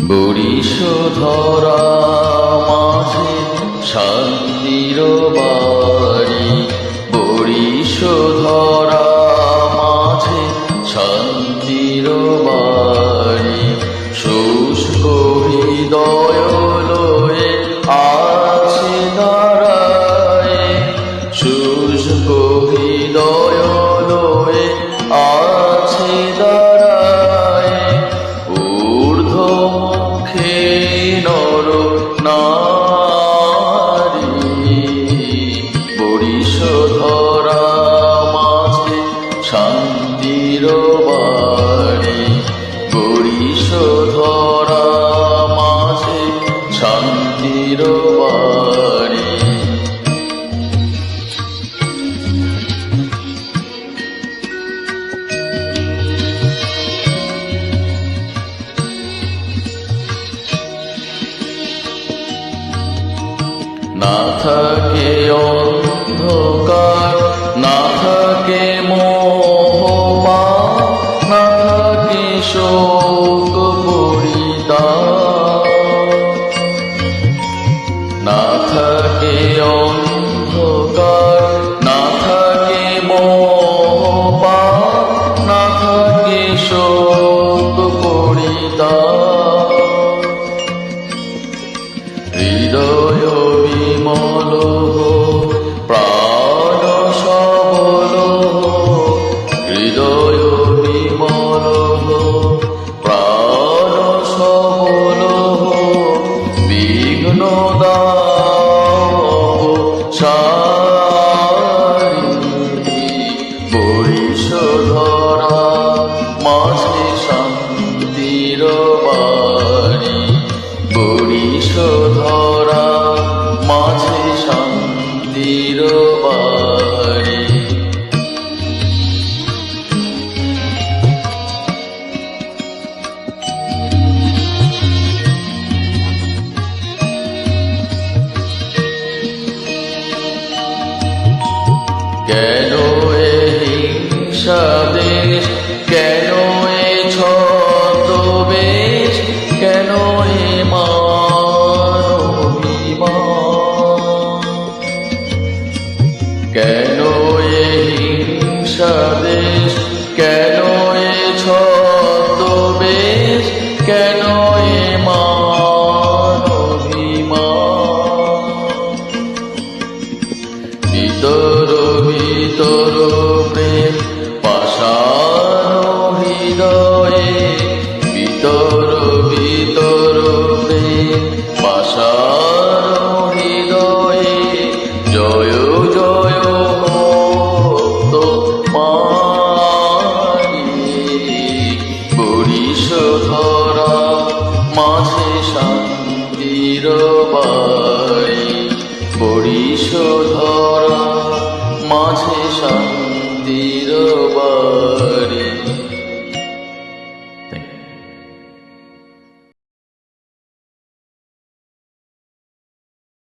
বরিশধরা মাঝে শান্তির বাড়ি, বরিশধরা মাঝে শান্তির বাড়ি। শুষ্ক হৃদয় লয়ে আছে দাঁড়ায়, শুষ্ক হৃদয় লয়ে আছে দাঁড়ায়। ঊর্ধ্বমুখে নর নারী, বরিশধরা মাঝে শান্তির বাড়ি, বরিশধরা মাঝে শান্তির বাড়ি। না থাকে অন্ধকার, না থাকে মোহপাপ, না থাকে শোক পরিতাপ। না থাকে অন্ধকার, না থাকে মোহপাপ, না থাকে শোক পরিতাপ। হৃদয় বিমল প্রাণ সবল, হৃদয় বিমল প্রাণ সবল। বিঘ্ন দাও সারি, বরিশধরা মাঝে শান্তির বাড়ি, বরিশধরা মাঝে শান্তির বাড়ি। কেন এই হিংসা